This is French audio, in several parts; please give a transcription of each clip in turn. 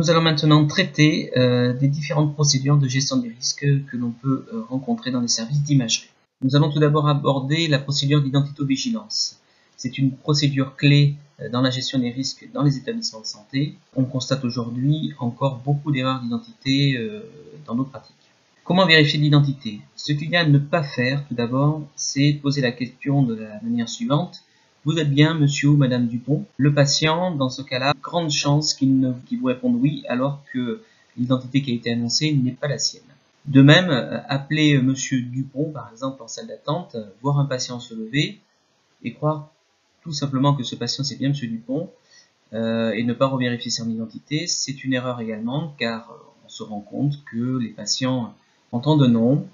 Nous allons maintenant traiter des différentes procédures de gestion des risques que l'on peut rencontrer dans les services d'imagerie. Nous allons tout d'abord aborder la procédure d'identitovigilance. C'est une procédure clé dans la gestion des risques dans les établissements de santé. On constate aujourd'hui encore beaucoup d'erreurs d'identité dans nos pratiques. Comment vérifier l'identité? Ce qu'il y a à ne pas faire, tout d'abord, c'est poser la question de la manière suivante. Vous êtes bien monsieur ou madame Dupont? Le patient, dans ce cas-là, grande chance qu'il vous réponde oui, alors que l'identité qui a été annoncée n'est pas la sienne. De même, appeler monsieur Dupont, par exemple, en salle d'attente, voir un patient se lever et croire tout simplement que ce patient c'est bien monsieur Dupont et ne pas revérifier son identité, c'est une erreur également, car on se rend compte que les patients entendent un nom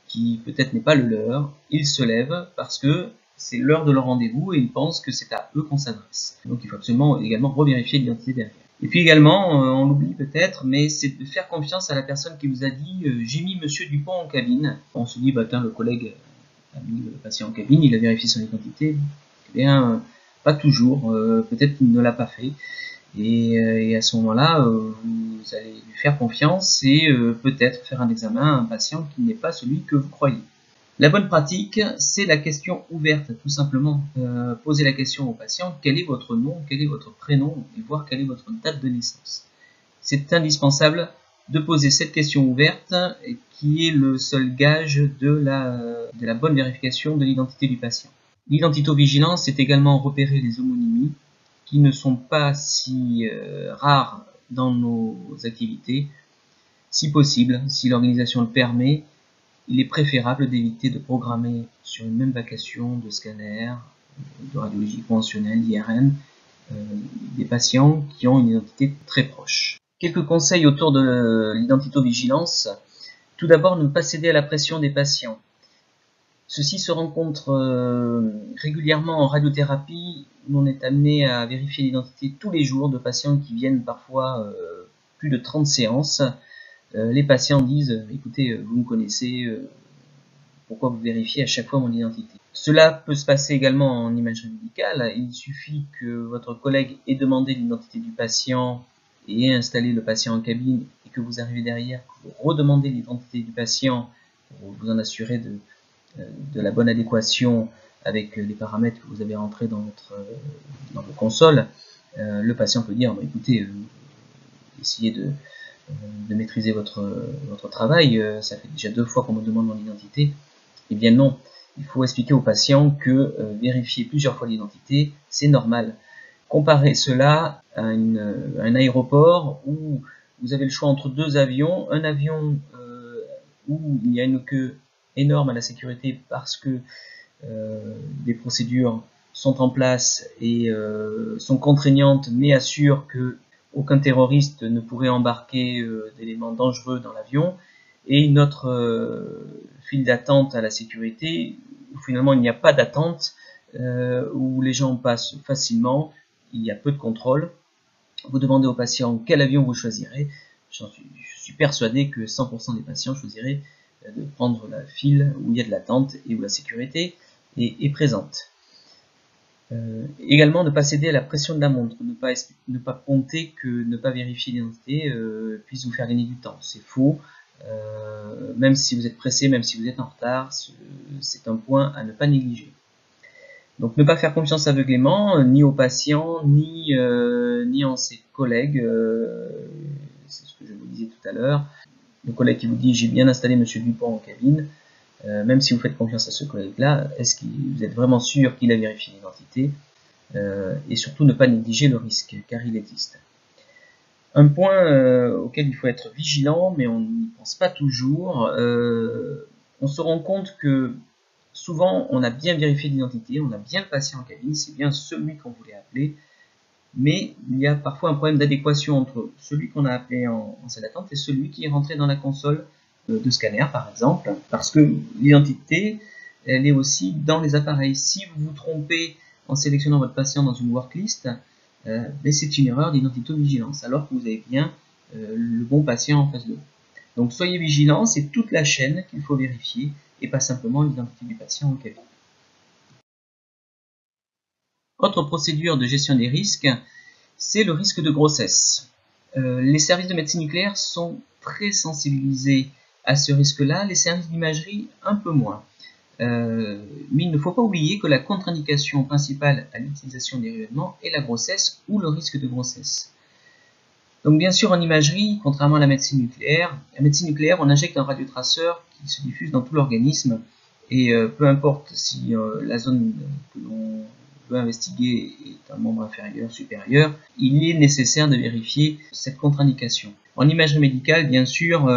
qui peut-être n'est pas le leur, ils se lèvent parce que c'est l'heure de leur rendez-vous et ils pensent que c'est à eux qu'on s'adresse. Donc il faut absolument également revérifier l'identité derrière. Et puis également, on l'oublie peut-être, mais c'est de faire confiance à la personne qui vous a dit « j'ai mis monsieur Dupont en cabine ». On se dit « bah tiens, le collègue a mis le patient en cabine, il a vérifié son identité ». Eh bien, pas toujours, peut-être qu'il ne l'a pas fait. Et à ce moment-là, vous allez lui faire confiance et peut-être faire un examen à un patient qui n'est pas celui que vous croyez. La bonne pratique, c'est la question ouverte, tout simplement. Posez la question au patient, quel est votre nom, quel est votre prénom, et voir quelle est votre date de naissance. C'est indispensable de poser cette question ouverte, qui est le seul gage de la bonne vérification de l'identité du patient. L'identitovigilance, c'est également repérer les homonymies, qui ne sont pas si rares dans nos activités. Si possible, si l'organisation le permet, il est préférable d'éviter de programmer sur une même vacation de scanner, de radiologie conventionnelle, d'IRM, des patients qui ont une identité très proche. Quelques conseils autour de l'identitovigilance. Tout d'abord, ne pas céder à la pression des patients. Ceci se rencontre régulièrement en radiothérapie, où on est amené à vérifier l'identité tous les jours de patients qui viennent parfois plus de 30 séances. Les patients disent « écoutez, vous me connaissez, pourquoi vous vérifiez à chaque fois mon identité ?» Cela peut se passer également en imagerie médicale. Il suffit que votre collègue ait demandé l'identité du patient et ait installé le patient en cabine et que vous arrivez derrière, que vous redemandez l'identité du patient pour vous en assurer de la bonne adéquation avec les paramètres que vous avez rentrés dans vos consoles. Le patient peut dire « écoutez, essayez de maîtriser votre travail, ça fait déjà 2 fois qu'on me demande mon identité. » Eh bien non, il faut expliquer au patient que vérifier plusieurs fois l'identité, c'est normal. Comparez cela à un aéroport où vous avez le choix entre 2 avions, un avion où il y a une queue énorme à la sécurité parce que les procédures sont en place et sont contraignantes mais assurent que aucun terroriste ne pourrait embarquer d'éléments dangereux dans l'avion, et une autre file d'attente à la sécurité où finalement il n'y a pas d'attente, où les gens passent facilement, il y a peu de contrôle. Vous demandez au patient quel avion vous choisirez. Je suis persuadé que 100% des patients choisiraient de prendre la file où il y a de l'attente et où la sécurité est présente. Également, ne pas céder à la pression de la montre, ne pas compter que ne pas vérifier l'identité puisse vous faire gagner du temps. C'est faux. Même si vous êtes pressé, même si vous êtes en retard, c'est un point à ne pas négliger. Donc ne pas faire confiance aveuglément, ni au patient, ni en ses collègues. C'est ce que je vous disais tout à l'heure. Le collègue qui vous dit « j'ai bien installé monsieur Dupont en cabine », même si vous faites confiance à ce collègue-là, est-ce que vous êtes vraiment sûr qu'il a vérifié l'identité? Et surtout ne pas négliger le risque, car il existe. Un point auquel il faut être vigilant, mais on n'y pense pas toujours, on se rend compte que souvent on a bien vérifié l'identité, on a bien le patient en cabine, c'est bien celui qu'on voulait appeler, mais il y a parfois un problème d'adéquation entre celui qu'on a appelé en salle d'attente et celui qui est rentré dans la console de scanner par exemple, parce que l'identité elle est aussi dans les appareils. Si vous vous trompez en sélectionnant votre patient dans une worklist, mais c'est une erreur d'identitovigilance alors que vous avez bien le bon patient en face de vous. Donc soyez vigilants, c'est toute la chaîne qu'il faut vérifier et pas simplement l'identité du patient en cabine. Autre procédure de gestion des risques, c'est le risque de grossesse. Les services de médecine nucléaire sont très sensibilisés à ce risque-là, les services d'imagerie un peu moins. Mais il ne faut pas oublier que la contre-indication principale à l'utilisation des rayonnements est la grossesse ou le risque de grossesse. Donc bien sûr en imagerie, contrairement à la médecine nucléaire, on injecte un radiotraceur qui se diffuse dans tout l'organisme et peu importe si la zone que l'on veut investiguer est un membre inférieur, supérieur, il est nécessaire de vérifier cette contre-indication. En imagerie médicale, bien sûr,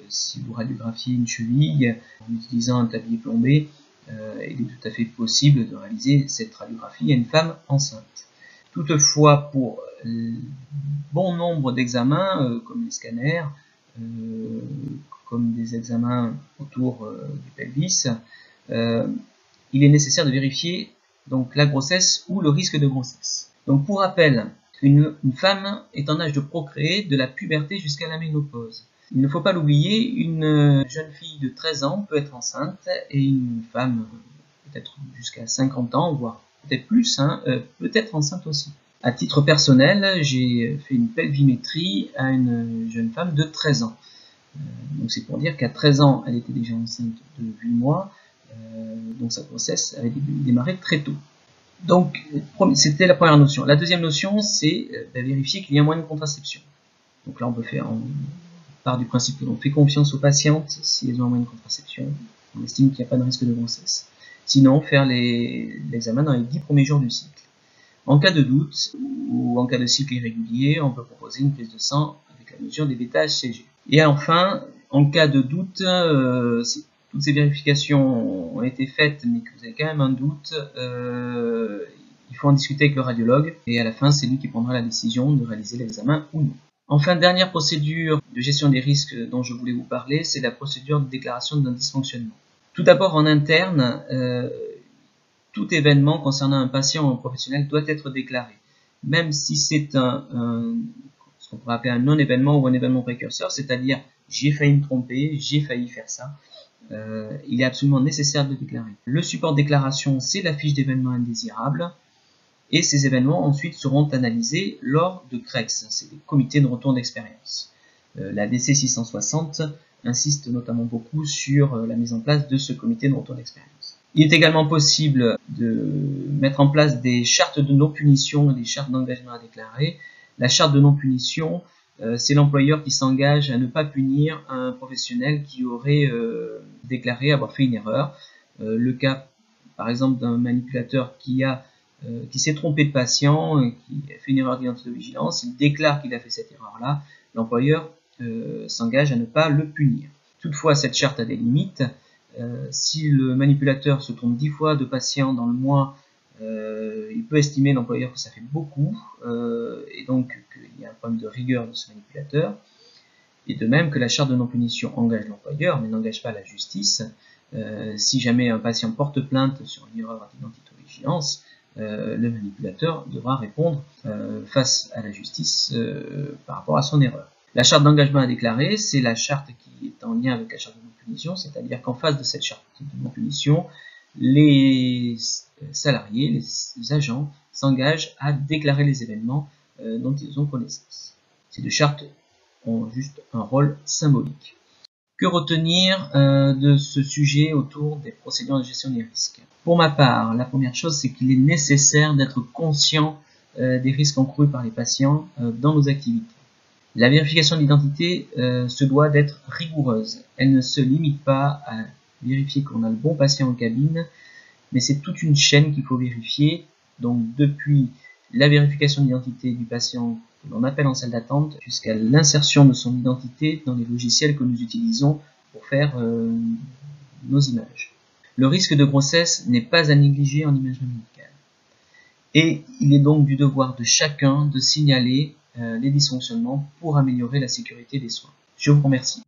si vous radiographiez une cheville en utilisant un tablier plombé, il est tout à fait possible de réaliser cette radiographie à une femme enceinte. Toutefois, pour bon nombre d'examens, comme les scanners, comme des examens autour du pelvis, il est nécessaire de vérifier donc la grossesse ou le risque de grossesse. Donc pour rappel, une femme est en âge de procréer de la puberté jusqu'à la ménopause. Il ne faut pas l'oublier, une jeune fille de 13 ans peut être enceinte et une femme peut-être jusqu'à 50 ans, voire peut-être plus, peut être enceinte aussi. À titre personnel, j'ai fait une pelvimétrie à une jeune femme de 13 ans. Donc c'est pour dire qu'à 13 ans, elle était déjà enceinte de 8 mois, donc sa grossesse avait démarré très tôt. Donc c'était la première notion. La deuxième notion, c'est vérifier qu'il y a un moyen de contraception. Donc là, on part du principe que l'on fait confiance aux patientes si elles ont un moyen de contraception. On estime qu'il n'y a pas de risque de grossesse. Sinon, faire l'examen dans les 10 premiers jours du cycle. En cas de doute ou en cas de cycle irrégulier, on peut proposer une prise de sang avec la mesure des bêta-HCG. Et enfin, en cas de doute, si toutes ces vérifications ont été faites mais que vous avez quand même un doute, il faut en discuter avec le radiologue et à la fin, c'est lui qui prendra la décision de réaliser l'examen ou non. Enfin, dernière procédure de gestion des risques dont je voulais vous parler, c'est la procédure de déclaration d'un dysfonctionnement. Tout d'abord, en interne, tout événement concernant un patient ou un professionnel doit être déclaré, même si c'est ce qu'on pourrait appeler un non-événement ou un événement précurseur, c'est-à-dire j'ai failli me tromper, j'ai failli faire ça. Il est absolument nécessaire de le déclarer. Le support de déclaration, c'est la fiche d'événements indésirables, et ces événements ensuite seront analysés lors de CREX, c'est des comités de retour d'expérience. La DC 660 insiste notamment beaucoup sur la mise en place de ce comité de retour d'expérience. Il est également possible de mettre en place des chartes de non-punition et des chartes d'engagement à déclarer. La charte de non-punition, c'est l'employeur qui s'engage à ne pas punir un professionnel qui aurait déclaré avoir fait une erreur. Le cas, par exemple, d'un manipulateur qui s'est trompé de patient et qui a fait une erreur d'identité-vigilance, il déclare qu'il a fait cette erreur-là, l'employeur s'engage à ne pas le punir. Toutefois, cette charte a des limites. Si le manipulateur se trompe 10 fois de patient dans le mois, il peut estimer l'employeur que ça fait beaucoup, et donc qu'il y a un problème de rigueur de ce manipulateur. Et de même que la charte de non-punition engage l'employeur, mais n'engage pas la justice. Si jamais un patient porte plainte sur une erreur d'identité-vigilance, le manipulateur devra répondre face à la justice par rapport à son erreur. La charte d'engagement à déclarer, c'est la charte qui est en lien avec la charte de non-punition, c'est-à-dire qu'en face de cette charte de non-punition, les salariés, les agents s'engagent à déclarer les événements dont ils ont connaissance. Ces deux chartes ont juste un rôle symbolique. Que retenir de ce sujet autour des procédures de gestion des risques? Pour ma part, la première chose, c'est qu'il est nécessaire d'être conscient des risques encourus par les patients dans nos activités. La vérification d'identité se doit d'être rigoureuse. Elle ne se limite pas à vérifier qu'on a le bon patient en cabine, mais c'est toute une chaîne qu'il faut vérifier. Donc depuis la vérification d'identité du patient que l'on appelle en salle d'attente jusqu'à l'insertion de son identité dans les logiciels que nous utilisons pour faire nos images. Le risque de grossesse n'est pas à négliger en imagerie médicale. Et il est donc du devoir de chacun de signaler les dysfonctionnements pour améliorer la sécurité des soins. Je vous remercie.